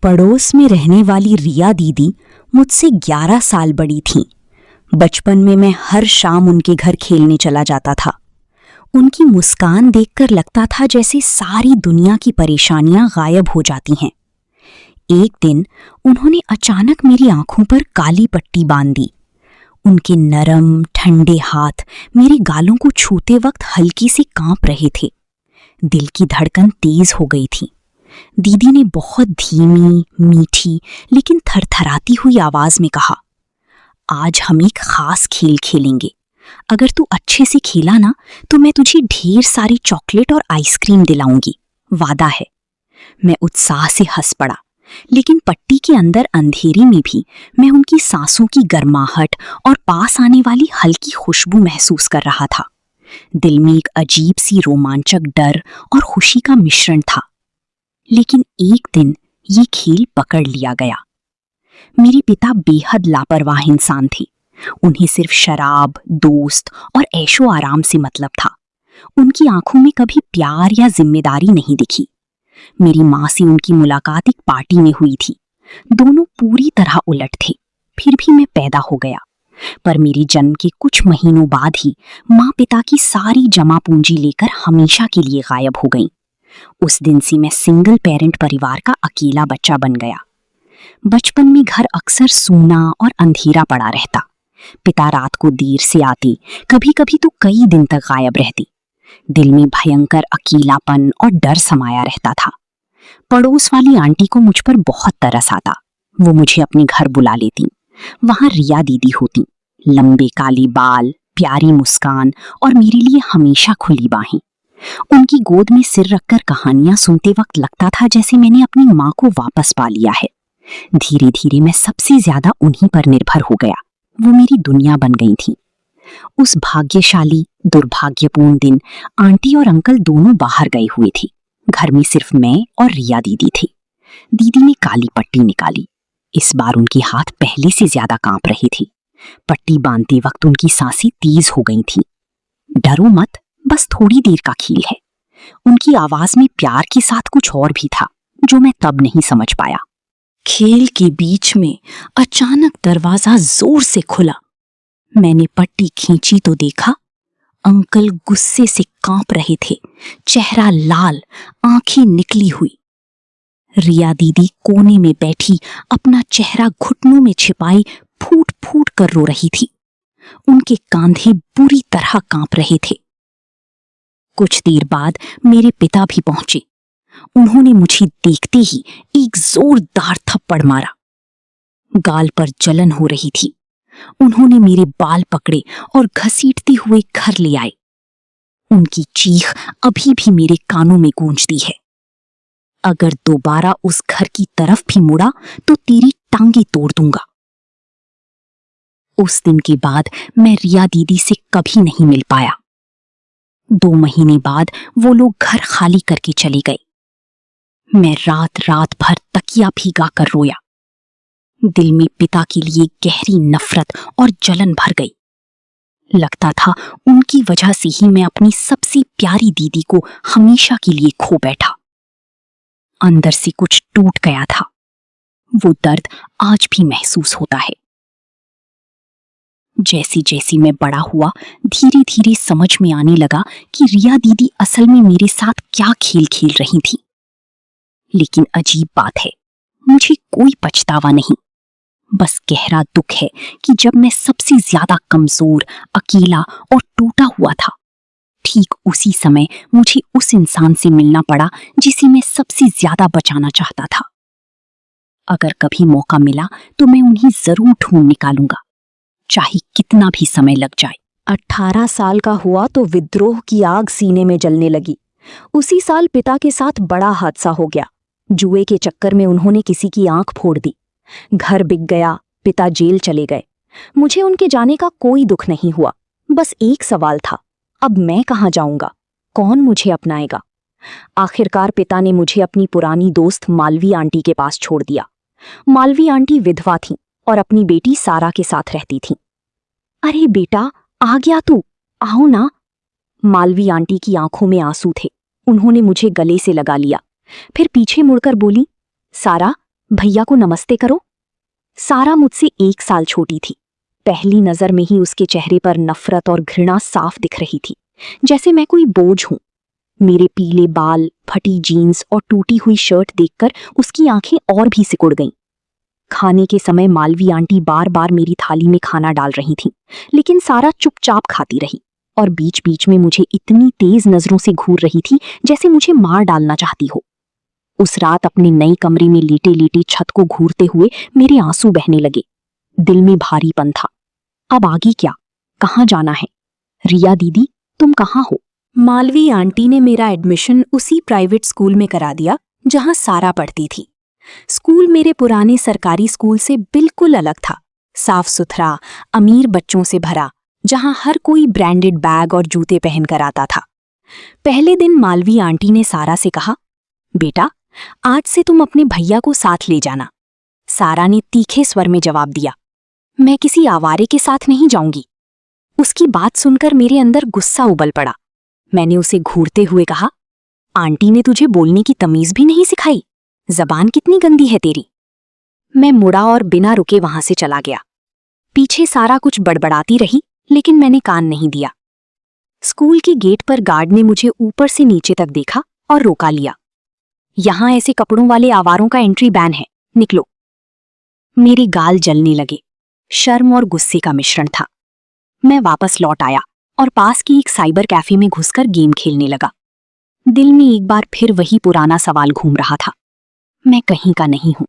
पड़ोस में रहने वाली रिया दीदी मुझसे 11 साल बड़ी थीं। बचपन में मैं हर शाम उनके घर खेलने चला जाता था। उनकी मुस्कान देखकर लगता था जैसे सारी दुनिया की परेशानियां गायब हो जाती हैं। एक दिन उन्होंने अचानक मेरी आंखों पर काली पट्टी बांध दी। उनके नरम ठंडे हाथ मेरे गालों को छूते वक्त हल्की से कांप रहे थे। दिल की धड़कन तेज हो गई थी। दीदी ने बहुत धीमी, मीठी लेकिन थरथराती हुई आवाज में कहा, आज हम एक खास खेल खेलेंगे। अगर तू अच्छे से खेला ना तो मैं तुझे ढेर सारी चॉकलेट और आइसक्रीम दिलाऊंगी, वादा है। मैं उत्साह से हंस पड़ा, लेकिन पट्टी के अंदर अंधेरी में भी मैं उनकी सांसों की गर्माहट और पास आने वाली हल्की खुशबू महसूस कर रहा था। दिल में एक अजीब सी रोमांचक डर और खुशी का मिश्रण था। लेकिन एक दिन ये खेल पकड़ लिया गया। मेरे पिता बेहद लापरवाह इंसान थे। उन्हें सिर्फ शराब, दोस्त और ऐशो आराम से मतलब था। उनकी आंखों में कभी प्यार या जिम्मेदारी नहीं दिखी। मेरी माँ से उनकी मुलाकात एक पार्टी में हुई थी। दोनों पूरी तरह उलट थे। फिर भी मैं पैदा हो गया, पर मेरे जन्म के कुछ महीनों बाद ही माँ पिता की सारी जमा पूंजी लेकर हमेशा के लिए गायब हो गईं। उस दिन से मैं सिंगल पेरेंट परिवार का अकेला बच्चा बन गया। बचपन में घर अक्सर सूना और अंधेरा पड़ा रहता। पिता रात को देर से आते, कभी कभी तो कई दिन तक गायब रहते। दिल में भयंकर अकेलापन और डर समाया रहता था। पड़ोस वाली आंटी को मुझ पर बहुत तरस आता। वो मुझे अपने घर बुला लेती। वहां रिया दीदी होती, लंबे काले बाल, प्यारी मुस्कान और मेरे लिए हमेशा खुली बाहें। उनकी गोद में सिर रखकर कहानियां सुनते वक्त लगता था जैसे मैंने अपनी माँ को वापस पा लिया है। धीरे धीरे मैं सबसे ज्यादा उन्हीं पर निर्भर हो गया। वो मेरी दुनिया बन गई थी। उस भाग्यशाली दुर्भाग्यपूर्ण दिन आंटी और अंकल दोनों बाहर गए हुए थे। घर में सिर्फ मैं और रिया दीदी थे। दीदी ने काली पट्टी निकाली। इस बार उनके हाथ पहले से ज्यादा कांप रहे थे। पट्टी बांधते वक्त उनकी सांसें तेज हो गई थीं। डरो मत, बस थोड़ी देर का खेल है। उनकी आवाज में प्यार के साथ कुछ और भी था जो मैं तब नहीं समझ पाया। खेल के बीच में अचानक दरवाजा जोर से खुला। मैंने पट्टी खींची तो देखा अंकल गुस्से से कांप रहे थे, चेहरा लाल, आंखें निकली हुई। रिया दीदी कोने में बैठी अपना चेहरा घुटनों में छिपाई फूट फूट कर रो रही थी। उनके कंधे बुरी तरह कांप रहे थे। कुछ देर बाद मेरे पिता भी पहुंचे। उन्होंने मुझे देखते ही एक जोरदार थप्पड़ मारा। गाल पर जलन हो रही थी। उन्होंने मेरे बाल पकड़े और घसीटते हुए घर ले आए। उनकी चीख अभी भी मेरे कानों में गूंजती है, अगर दोबारा उस घर की तरफ भी मुड़ा तो तेरी टांगे तोड़ दूंगा। उस दिन के बाद मैं रिया दीदी से कभी नहीं मिल पाया। 2 महीने बाद वो लोग घर खाली करके चले गए। मैं रात रात भर तकिया भीगा कर रोया। दिल में पिता के लिए गहरी नफरत और जलन भर गई। लगता था उनकी वजह से ही मैं अपनी सबसे प्यारी दीदी को हमेशा के लिए खो बैठा। अंदर से कुछ टूट गया था। वो दर्द आज भी महसूस होता है। जैसे जैसे मैं बड़ा हुआ, धीरे धीरे समझ में आने लगा कि रिया दीदी असल में मेरे साथ क्या खेल खेल रही थी। लेकिन अजीब बात है, मुझे कोई पछतावा नहीं, बस गहरा दुख है कि जब मैं सबसे ज्यादा कमजोर, अकेला और टूटा हुआ था, ठीक उसी समय मुझे उस इंसान से मिलना पड़ा जिसे मैं सबसे ज्यादा बचाना चाहता था। अगर कभी मौका मिला तो मैं उन्हें जरूर ढूंढ निकालूंगा, चाहे कितना भी समय लग जाए। 18 साल का हुआ तो विद्रोह की आग सीने में जलने लगी। उसी साल पिता के साथ बड़ा हादसा हो गया। जुए के चक्कर में उन्होंने किसी की आंख फोड़ दी। घर बिक गया, पिता जेल चले गए। मुझे उनके जाने का कोई दुख नहीं हुआ। बस एक सवाल था, अब मैं कहाँ जाऊंगा? कौन मुझे अपनाएगा? आखिरकार पिता ने मुझे अपनी पुरानी दोस्त मालवी आंटी के पास छोड़ दिया। मालवी आंटी विधवा थीं और अपनी बेटी सारा के साथ रहती थीं। अरे बेटा, आ गया तू, आओ ना। मालवी आंटी की आंखों में आंसू थे। उन्होंने मुझे गले से लगा लिया, फिर पीछे मुड़कर बोली, सारा भैया को नमस्ते करो। सारा मुझसे 1 साल छोटी थी। पहली नजर में ही उसके चेहरे पर नफरत और घृणा साफ दिख रही थी, जैसे मैं कोई बोझ हूं। मेरे पीले बाल, फटी जीन्स और टूटी हुई शर्ट देखकर उसकी आंखें और भी सिकुड़ गईं। खाने के समय मालवी आंटी बार बार मेरी थाली में खाना डाल रही थीं, लेकिन सारा चुपचाप खाती रही और बीच बीच में मुझे इतनी तेज नजरों से घूर रही थी जैसे मुझे मार डालना चाहती हो। उस रात अपने नई कमरे में लेटे लेटे छत को घूरते हुए मेरे आंसू बहने लगे। दिल में भारीपन था। अब आगे क्या? कहाँ जाना है? रिया दीदी, तुम कहाँ हो? मालवी आंटी ने मेरा एडमिशन उसी प्राइवेट स्कूल में करा दिया जहां सारा पढ़ती थी। स्कूल मेरे पुराने सरकारी स्कूल से बिल्कुल अलग था। साफ सुथरा, अमीर बच्चों से भरा, जहां हर कोई ब्रांडेड बैग और जूते पहनकर आता था। पहले दिन मालवी आंटी ने सारा से कहा, बेटा, आज से तुम अपने भैया को साथ ले जाना। सारा ने तीखे स्वर में जवाब दिया, मैं किसी आवारे के साथ नहीं जाऊंगी। उसकी बात सुनकर मेरे अंदर गुस्सा उबल पड़ा। मैंने उसे घूरते हुए कहा, आंटी ने तुझे बोलने की तमीज भी नहीं सिखाई? जबान कितनी गंदी है तेरी। मैं मुड़ा और बिना रुके वहां से चला गया। पीछे सारा कुछ बड़बड़ाती रही, लेकिन मैंने कान नहीं दिया। स्कूल के गेट पर गार्ड ने मुझे ऊपर से नीचे तक देखा और रोका लिया। यहां ऐसे कपड़ों वाले आवारों का एंट्री बैन है, निकलो। मेरे गाल जलने लगे। शर्म और गुस्से का मिश्रण था। मैं वापस लौट आया और पास की एक साइबर कैफे में घुसकर गेम खेलने लगा। दिल में एक बार फिर वही पुराना सवाल घूम रहा था, मैं कहीं का नहीं हूं।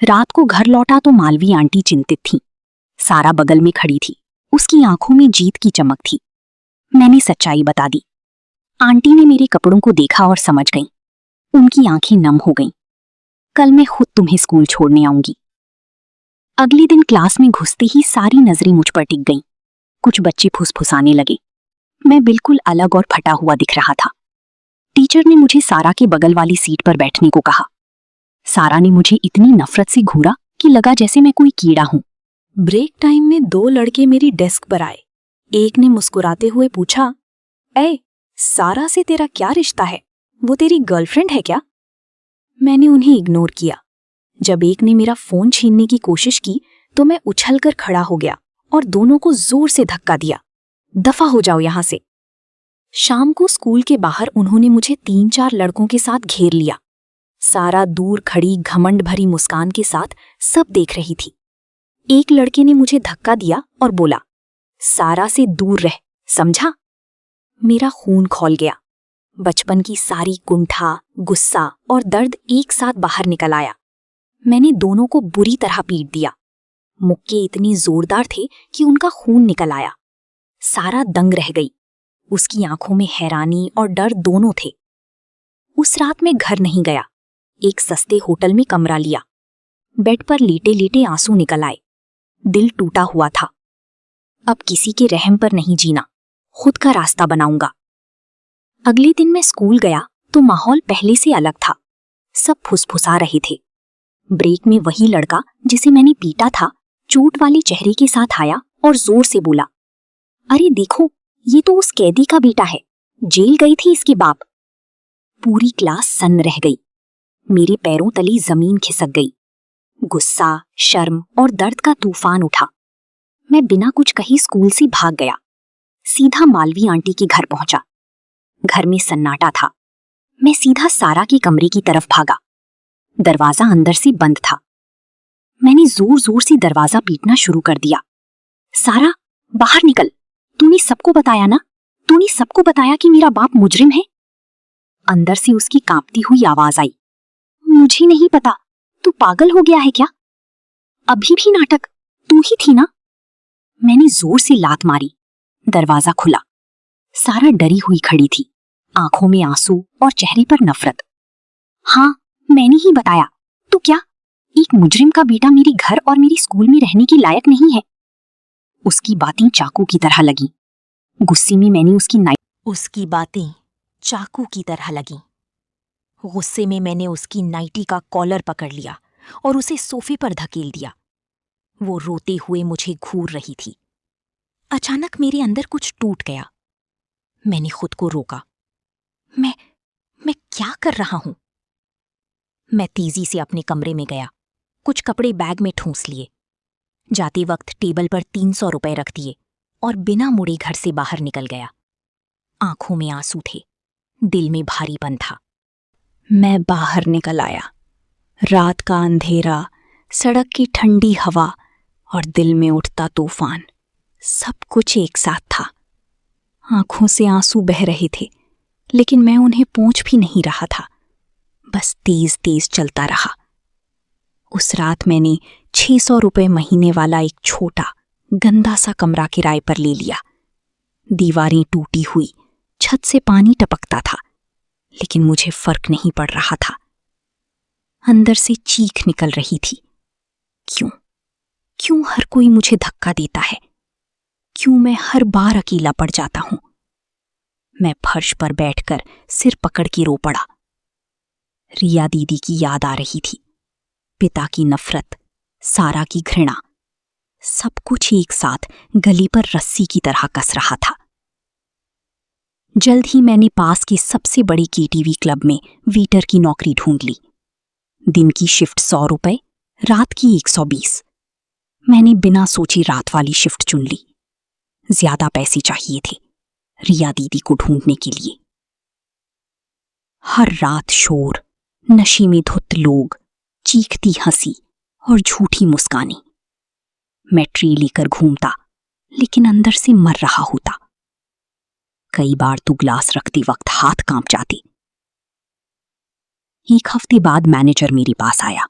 रात को घर लौटा तो मालवी आंटी चिंतित थी। सारा बगल में खड़ी थी, उसकी आंखों में जीत की चमक थी। मैंने सच्चाई बता दी। आंटी ने मेरे कपड़ों को देखा और समझ गईं। उनकी आंखें नम हो गईं। कल मैं खुद तुम्हें स्कूल छोड़ने आऊंगी। अगले दिन क्लास में घुसते ही सारी नजरें मुझ पर टिक गईं। कुछ बच्चे फुसफुसाने लगे। मैं बिल्कुल अलग और फटा हुआ दिख रहा था। टीचर ने मुझे सारा के बगल वाली सीट पर बैठने को कहा। सारा ने मुझे इतनी नफरत से घूरा कि लगा जैसे मैं कोई कीड़ा हूं। ब्रेक टाइम में 2 लड़के मेरी डेस्क पर आए। एक ने मुस्कुराते हुए पूछा, ए, सारा से तेरा क्या रिश्ता है? वो तेरी गर्लफ्रेंड है क्या? मैंने उन्हें इग्नोर किया। जब एक ने मेरा फोन छीनने की कोशिश की तो मैं उछलकर खड़ा हो गया और दोनों को जोर से धक्का दिया। दफा हो जाओ यहां से। शाम को स्कूल के बाहर उन्होंने मुझे 3-4 लड़कों के साथ घेर लिया। सारा दूर खड़ी घमंड भरी मुस्कान के साथ सब देख रही थी। एक लड़के ने मुझे धक्का दिया और बोला, सारा से दूर रह, समझा? मेरा खून खौल गया। बचपन की सारी कुंठा, गुस्सा और दर्द एक साथ बाहर निकल आया। मैंने दोनों को बुरी तरह पीट दिया। मुक्के इतने जोरदार थे कि उनका खून निकल आया। सारा दंग रह गई। उसकी आंखों में हैरानी और डर दोनों थे। उस रात मैं घर नहीं गया। एक सस्ते होटल में कमरा लिया। बेड पर लेटे लेटे आंसू निकल आए। दिल टूटा हुआ था। अब किसी के रहम पर नहीं जीना, खुद का रास्ता बनाऊंगा। अगले दिन मैं स्कूल गया तो माहौल पहले से अलग था। सब फुसफुसा रहे थे। ब्रेक में वही लड़का जिसे मैंने पीटा था चोट वाले चेहरे के साथ आया और जोर से बोला, अरे देखो, ये तो उस कैदी का बेटा है, जेल गई थी इसकी बाप। पूरी क्लास सन्न रह गई। मेरे पैरों तले जमीन खिसक गई। गुस्सा, शर्म और दर्द का तूफान उठा। मैं बिना कुछ कहे स्कूल से भाग गया। सीधा मालवी आंटी के घर पहुंचा। घर में सन्नाटा था। मैं सीधा सारा के कमरे की तरफ भागा। दरवाजा अंदर से बंद था। मैंने जोर जोर से दरवाजा पीटना शुरू कर दिया। सारा, बाहर निकल। तूने सबको बताया ना? तूने सबको बताया कि मेरा बाप मुजरिम है? अंदर से उसकी कांपती हुई आवाज आई, मुझे नहीं पता। तू पागल हो गया है क्या? अभी भी नाटक, तू ही थी ना? मैंने जोर से लात मारी। दरवाजा खुला। सारा डरी हुई खड़ी थी, आंखों में आंसू और चेहरे पर नफरत। हाँ, मैंने ही बताया। तो क्या एक मुजरिम का बेटा मेरे घर और मेरे स्कूल में रहने के लायक नहीं है? उसकी बातें चाकू की तरह लगी। गुस्से में मैंने उसकी बातें चाकू की तरह लगी। गुस्से में मैंने उसकी नाइटी का कॉलर पकड़ लिया और उसे सोफे पर धकेल दिया। वो रोते हुए मुझे घूर रही थी। अचानक मेरे अंदर कुछ टूट गया। मैंने खुद को रोका। मैं क्या कर रहा हूं? मैं तेजी से अपने कमरे में गया, कुछ कपड़े बैग में ठूंस लिए। जाते वक्त टेबल पर 300 रुपए रख दिए और बिना मुड़े घर से बाहर निकल गया। आंखों में आंसू थे, दिल में भारीपन था। मैं बाहर निकल आया। रात का अंधेरा, सड़क की ठंडी हवा और दिल में उठता तूफान, सब कुछ एक साथ था। आंखों से आंसू बह रहे थे, लेकिन मैं उन्हें पोंछ भी नहीं रहा था, बस तेज तेज चलता रहा। उस रात मैंने 600 रुपए महीने वाला एक छोटा गंदा सा कमरा किराए पर ले लिया। दीवारें टूटी हुई, छत से पानी टपकता था, लेकिन मुझे फर्क नहीं पड़ रहा था। अंदर से चीख निकल रही थी, क्यों हर कोई मुझे धक्का देता है? क्यों मैं हर बार अकेला पड़ जाता हूं? मैं फर्श पर बैठकर सिर पकड़ के रो पड़ा। रिया दीदी की याद आ रही थी, पिता की नफरत, सारा की घृणा, सब कुछ एक साथ गली पर रस्सी की तरह कस रहा था। जल्द ही मैंने पास के सबसे बड़े केटीवी क्लब में वेटर की नौकरी ढूंढ ली। दिन की शिफ्ट 100 रुपए, रात की 120। मैंने बिना सोचे रात वाली शिफ्ट चुन ली। ज्यादा पैसे चाहिए थे रिया दीदी को ढूंढने के लिए। हर रात शोर, नशे में धुत लोग, चीखती हंसी और झूठी मुस्कानी। मैं ट्रे लेकर घूमता, लेकिन अंदर से मर रहा होता। कई बार तो ग्लास रखते वक्त हाथ कांप जाते। एक हफ्ते बाद मैनेजर मेरे पास आया।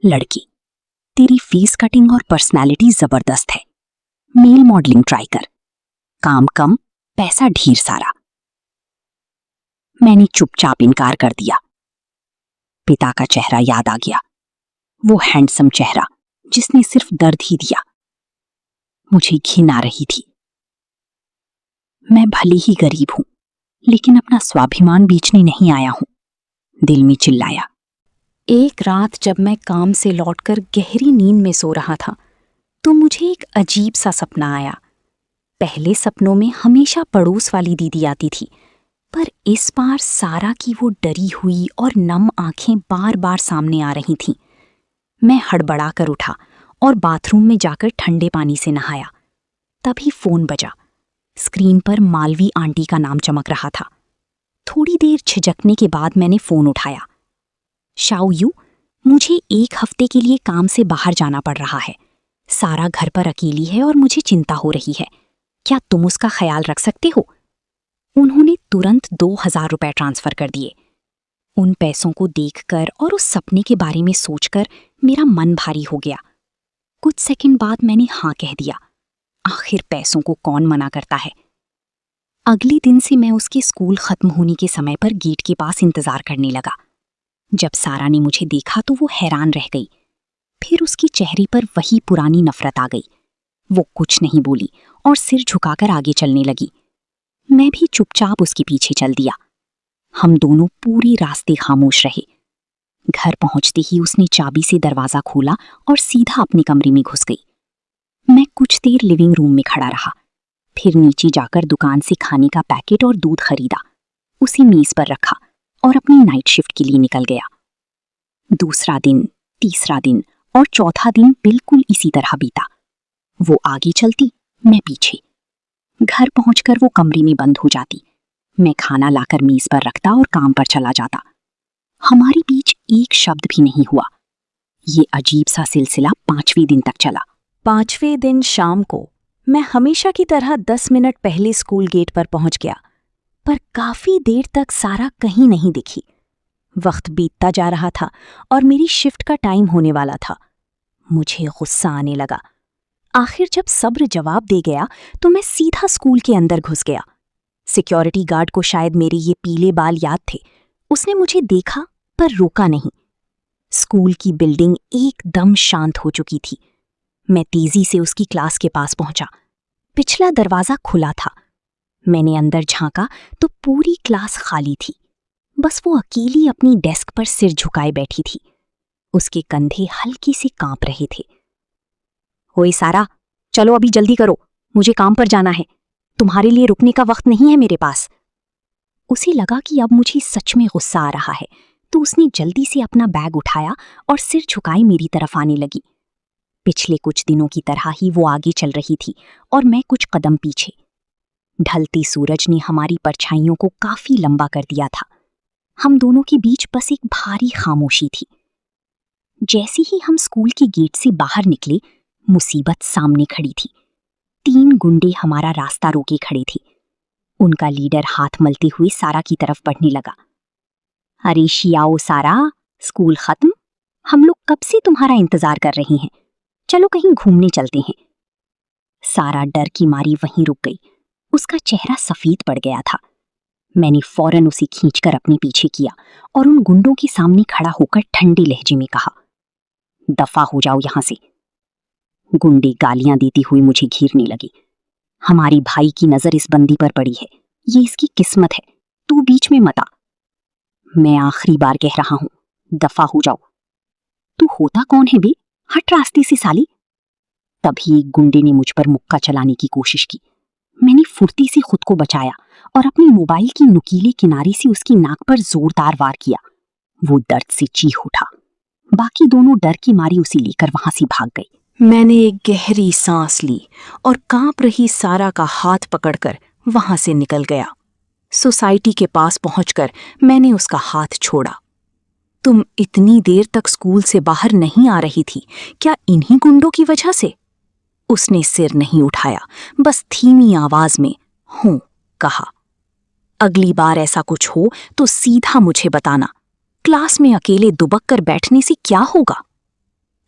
लड़की, तेरी फेस कटिंग और पर्सनालिटी जबरदस्त है, मेल मॉडलिंग ट्राई कर, काम कम, पैसा ढेर सारा। मैंने चुपचाप इनकार कर दिया। पिता का चेहरा याद आ गया, वो हैंडसम चेहरा जिसने सिर्फ दर्द ही दिया। मुझे घिन आ रही थी। मैं भले ही गरीब हूं, लेकिन अपना स्वाभिमान बेचने नहीं आया हूं, दिल में चिल्लाया। एक रात जब मैं काम से लौटकर गहरी नींद में सो रहा था, तो मुझे एक अजीब सा सपना आया। पहले सपनों में हमेशा पड़ोस वाली दीदी आती थी, पर इस बार सारा की वो डरी हुई और नम आंखें बार बार सामने आ रही थीं। मैं हड़बड़ा कर उठा और बाथरूम में जाकर ठंडे पानी से नहाया। तभी फोन बजा। स्क्रीन पर मालवी आंटी का नाम चमक रहा था। थोड़ी देर झिझकने के बाद मैंने फोन उठाया। शाओयू, मुझे 1 हफ्ते के लिए काम से बाहर जाना पड़ रहा है। सारा घर पर अकेली है और मुझे चिंता हो रही है। क्या तुम उसका ख्याल रख सकते हो? उन्होंने तुरंत 2000 रुपए ट्रांसफर कर दिए। उन पैसों को देखकर और उस सपने के बारे में सोचकर मेरा मन भारी हो गया। कुछ सेकंड बाद मैंने हाँ कह दिया। आखिर पैसों को कौन मना करता है। अगले दिन से मैं उसके स्कूल खत्म होने के समय पर गेट के पास इंतजार करने लगा। जब सारा ने मुझे देखा तो वो हैरान रह गई। फिर उसके चेहरे पर वही पुरानी नफरत आ गई। वो कुछ नहीं बोली और सिर झुकाकर आगे चलने लगी। मैं भी चुपचाप उसके पीछे चल दिया। हम दोनों पूरे रास्ते खामोश रहे। घर पहुंचते ही उसने चाबी से दरवाजा खोला और सीधा अपने कमरे में घुस गई। मैं कुछ देर लिविंग रूम में खड़ा रहा, फिर नीचे जाकर दुकान से खाने का पैकेट और दूध खरीदा, उसे मेज पर रखा और अपनी नाइट शिफ्ट के लिए निकल गया। दूसरा दिन, तीसरा दिन और चौथा दिन बिल्कुल इसी तरह बीता। वो आगे चलती, मैं पीछे। घर पहुंचकर वो कमरे में बंद हो जाती। मैं खाना लाकर मेज पर रखता और काम पर चला जाता। हमारे बीच एक शब्द भी नहीं हुआ। ये अजीब सा सिलसिला 5वें दिन तक चला। 5वें दिन शाम को मैं हमेशा की तरह 10 मिनट पहले स्कूल गेट पर पहुंच गया, पर काफी देर तक सारा कहीं नहीं दिखी। वक्त बीतता जा रहा था और मेरी शिफ्ट का टाइम होने वाला था। मुझे गुस्सा आने लगा। आखिर जब सब्र जवाब दे गया तो मैं सीधा स्कूल के अंदर घुस गया। सिक्योरिटी गार्ड को शायद मेरे ये पीले बाल याद थे। उसने मुझे देखा पर रोका नहीं। स्कूल की बिल्डिंग एकदम शांत हो चुकी थी। मैं तेजी से उसकी क्लास के पास पहुंचा। पिछला दरवाजा खुला था। मैंने अंदर झांका तो पूरी क्लास खाली थी। बस वो अकेली अपनी डेस्क पर सिर झुकाए बैठी थी। उसके कंधे हल्के से कांप रहे थे। ओए सारा, चलो अभी जल्दी करो, मुझे काम पर जाना है। तुम्हारे लिए रुकने का वक्त नहीं है मेरे पास। उसे लगा कि अब मुझे सच में गुस्सा आ रहा है, तो उसने जल्दी से अपना बैग उठाया और सिर झुकाए मेरी तरफ आने लगी। पिछले कुछ दिनों की तरह ही वो आगे चल रही थी और मैं कुछ कदम पीछे। ढलती सूरज ने हमारी परछाइयों को काफी लंबा कर दिया था। हम दोनों के बीच बस एक भारी खामोशी थी। जैसे ही हम स्कूल के गेट से बाहर निकले, मुसीबत सामने खड़ी थी। 3 गुंडे हमारा रास्ता रोके खड़े थे। उनका लीडर हाथ मलते हुए सारा की तरफ बढ़ने लगा। अरे शियाओ सारा, स्कूल खत्म? हम लोग कब से तुम्हारा इंतजार कर रहे हैं। चलो कहीं घूमने चलते हैं। सारा डर की मारी वहीं रुक गई। उसका चेहरा सफेद पड़ गया था। मैंने फौरन उसे खींचकर अपने पीछे किया और उन गुंडों के सामने खड़ा होकर ठंडे लहजे में कहा, दफा हो जाओ यहां से। गुंडे गालियां देते हुए मुझे घेरने लगे। हमारी भाई की नजर इस बंदी पर पड़ी है, ये इसकी किस्मत है, तू बीच में मत आ। मैं आखिरी बार कह रहा हूं, दफा हो जाओ। तू होता कौन है बे? हट रास्ते से साली। तभी एक गुंडे ने मुझ पर मुक्का चलाने की कोशिश की। मैंने फुर्ती से खुद को बचाया और अपने मोबाइल की नुकीले किनारे से उसकी नाक पर जोरदार वार किया। वो दर्द से चीख उठा। बाकी दोनों डर की मारी उसे लेकर वहां से भाग गई। मैंने एक गहरी सांस ली और कांप रही सारा का हाथ पकड़कर वहां से निकल गया। सोसाइटी के पास पहुंचकर मैंने उसका हाथ छोड़ा। तुम इतनी देर तक स्कूल से बाहर नहीं आ रही थी, क्या इन्हीं गुंडों की वजह से? उसने सिर नहीं उठाया, बस धीमी आवाज में हूं कहा। अगली बार ऐसा कुछ हो तो सीधा मुझे बताना। क्लास में अकेले दुबक कर बैठने से क्या होगा?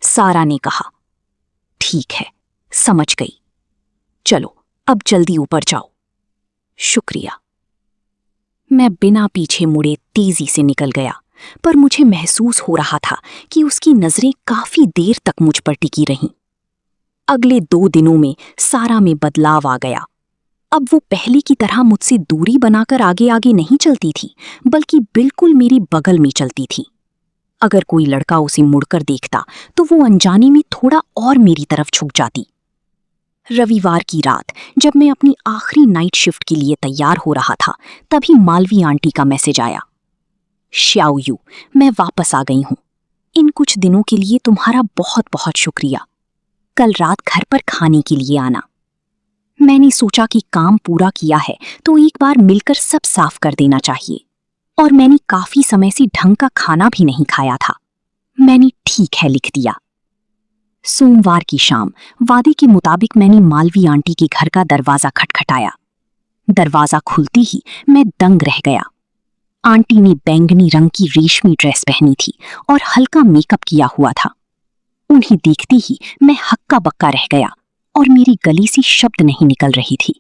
सारा ने कहा। ठीक है, समझ गई। चलो अब जल्दी ऊपर जाओ। शुक्रिया। मैं बिना पीछे मुड़े तेजी से निकल गया, पर मुझे महसूस हो रहा था कि उसकी नजरें काफी देर तक मुझ पर टिकी रहीं। अगले 2 दिनों में सारा में बदलाव आ गया। अब वो पहले की तरह मुझसे दूरी बनाकर आगे आगे नहीं चलती थी, बल्कि बिल्कुल मेरे बगल में चलती थी। अगर कोई लड़का उसे मुड़कर देखता तो वो अनजाने में थोड़ा और मेरी तरफ झुक जाती। रविवार की रात जब मैं अपनी आखिरी नाइट शिफ्ट के लिए तैयार हो रहा था, तभी मालवी आंटी का मैसेज आया। श्याओ यू, मैं वापस आ गई हूं। इन कुछ दिनों के लिए तुम्हारा बहुत बहुत शुक्रिया। कल रात घर पर खाने के लिए आना। मैंने सोचा कि काम पूरा किया है तो एक बार मिलकर सब साफ कर देना चाहिए, और मैंने काफी समय से ढंग का खाना भी नहीं खाया था। मैंने ठीक है लिख दिया। सोमवार की शाम वादे के मुताबिक मैंने मालवी आंटी के घर का दरवाजा खटखटाया। दरवाजा खुलते ही मैं दंग रह गया। आंटी ने बैंगनी रंग की रेशमी ड्रेस पहनी थी और हल्का मेकअप किया हुआ था। उन्हें देखते ही मैं हक्का बक्का रह गया और मेरी गली से शब्द नहीं निकल रही थी।